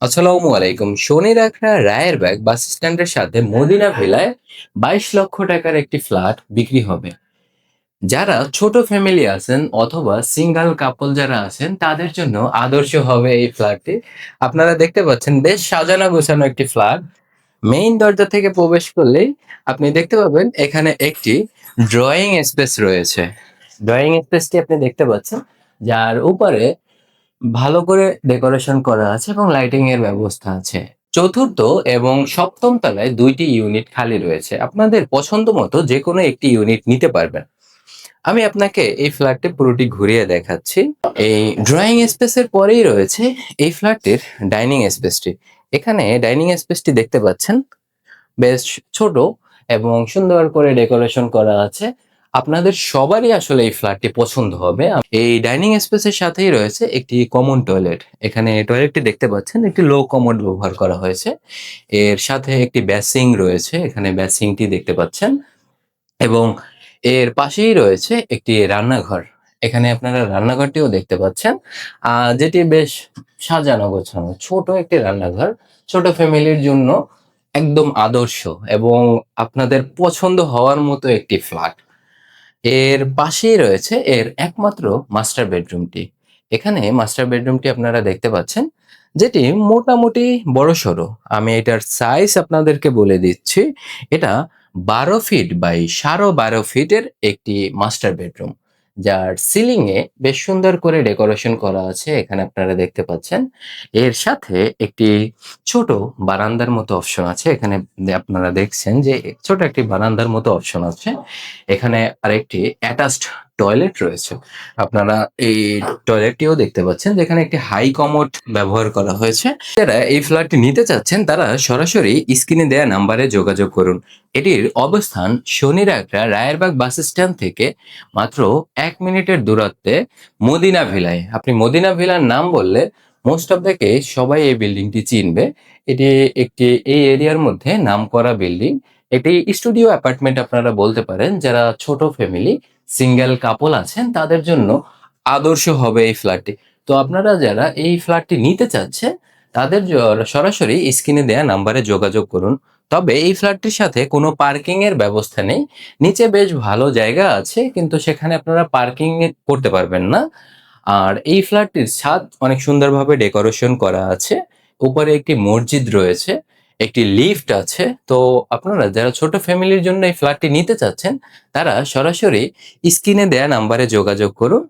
আসসালামু আলাইকুম। শনির একটা রায়েরবাগ বাস স্ট্যান্ডের সাথে মদিনা ভিলায় 22 লক্ষ টাকার একটি ফ্ল্যাট বিক্রি হবে। যারা ছোট ফ্যামিলি আছেন অথবা সিঙ্গেল কাপল যারা আছেন তাদের জন্য আদর্শ হবে এই ফ্ল্যাটটি। আপনারা দেখতে পাচ্ছেন বেশ সাজানো গোছানো একটি ফ্ল্যাট। মেইন দরজা থেকে প্রবেশ করলেই আপনি দেখতে পাবেন এখানে একটি ড্রয়িং স্পেস রয়েছে। ড্রয়িং স্পেসটি আপনি দেখতে পাচ্ছেন, যার উপরে ভালো করে ডেকোরেশন করা আছে এবং লাইটিং এর ব্যবস্থা আছে। চতুর্থ এবং সপ্তম তলায় ২টি ইউনিট খালি রয়েছে। আপনাদের পছন্দ মতো যেকোনো একটি ইউনিট নিতে পারবেন। আমি আপনাকে এই ফ্ল্যাটটি পুরোটি ঘুরিয়ে দেখাচ্ছি। এই ড্রয়িং স্পেসের পরেই রয়েছে এই ফ্ল্যাটটির ডাইনিং স্পেসটি। এখানে ডাইনিং স্পেসটি দেখতে পাচ্ছেন বেশ ছোট এবং সুন্দর করে ডেকোরেশন করা আছে। আপনাদের সবারই আসলে এই ফ্ল্যাটটি পছন্দ হবে। এই ডাইনিং স্পেসের সাথেই রয়েছে একটি কমন টয়লেট। এখানে টয়লেটটি দেখতে পাচ্ছেন একটি লো কমোড ব্যবহার করা হয়েছে। এর সাথে একটি বেসিং রয়েছে। এখানে বেসিংটি দেখতে পাচ্ছেন এবং এর পাশেই রয়েছে একটি রান্নাঘর। এখানে আপনারা রান্নাঘরটিও দেখতে পাচ্ছেন। যেটি বেশ সাজানো গোছানো। ছোট একটি রান্নাঘর। ছোট ফ্যামিলির জন্য একদম আদর্শ এবং আপনাদের পছন্দ হওয়ার মতো একটি ফ্ল্যাট। এর পাশেই রয়েছে এর একমাত্র মাস্টার বেডরুমটি। এখানে মাস্টার বেডরুমটি আপনারা দেখতে পাচ্ছেন, যেটি মোটামুটি বড়সড়। আমি এটার সাইজ আপনাদেরকে বলে দিচ্ছি। এটা ১২ ফিট বাই ১২.৫ ফিটের একটি মাস্টার বেডরুম। যার সিলিং এ বেশ সুন্দর করে ডেকোরেশন করা আছে। এখানে আপনারা দেখতে পাচ্ছেন। এর সাথে একটি ছোট বারান্দার মতো অপশন আছে। এখানে আপনারা দেখছেন যে ছোট একটি বারান্দার মতো অপশন আছে। এখানে আরেকটি অ্যাটাচড টয়লেট রয়েছে। আপনারা এই টয়লেটটিও দেখতে পাচ্ছেন, যেখানে একটি হাই কমোড ব্যবহার করা হয়েছে। যারা এই ফ্ল্যাটটি নিতে চাচ্ছেন তারা সরাসরি স্ক্রিনে দেয়া নাম্বারে যোগাযোগ করুন। এটির অবস্থান শনির আখড়া রায়েরবাগ বাস স্ট্যান্ড থেকে মাত্র ১ মিনিটের দূরত্বে মদিনা ভিলায়। আপনি মদিনা ভিলার নাম বললে মোস্ট অফ দ্য কেস সবাই এই বিল্ডিংটি চিনবে। এটি একটি এই এরিয়ার মধ্যে নামকরা বিল্ডিং। এটি স্টুডিও অ্যাপার্টমেন্ট আপনারা বলতে পারেন। যারা ছোট ফ্যামিলি, সিঙ্গেল কাপল আছেন তাদের জন্য আদর্শ হবে এই ফ্ল্যাটটি। তো আপনারা যারা এই ফ্ল্যাটটি নিতে চাচ্ছেন তাদের সরাসরি স্ক্রিনে দেয়া নাম্বারে যোগাযোগ করুন। তবে এই ফ্ল্যাটটির সাথে কোনো পার্কিং এর ব্যবস্থা নেই। নিচে বেশ ভালো জায়গা আছে কিন্তু সেখানে আপনারা পার্কিং করতে পারবেন না। আর এই ফ্ল্যাটটির ছাদ অনেক সুন্দরভাবে ডেকোরেশন করা আছে। উপরে একটি মসজিদ রয়েছে, একটি লিফট আছে। তো আপনারা যারা ছোট ফ্যামিলির জন্য এই ফ্ল্যাটটি নিতে চাচ্ছেন তারা সরাসরি স্ক্রিনে দেয়া নাম্বারে যোগাযোগ করুন।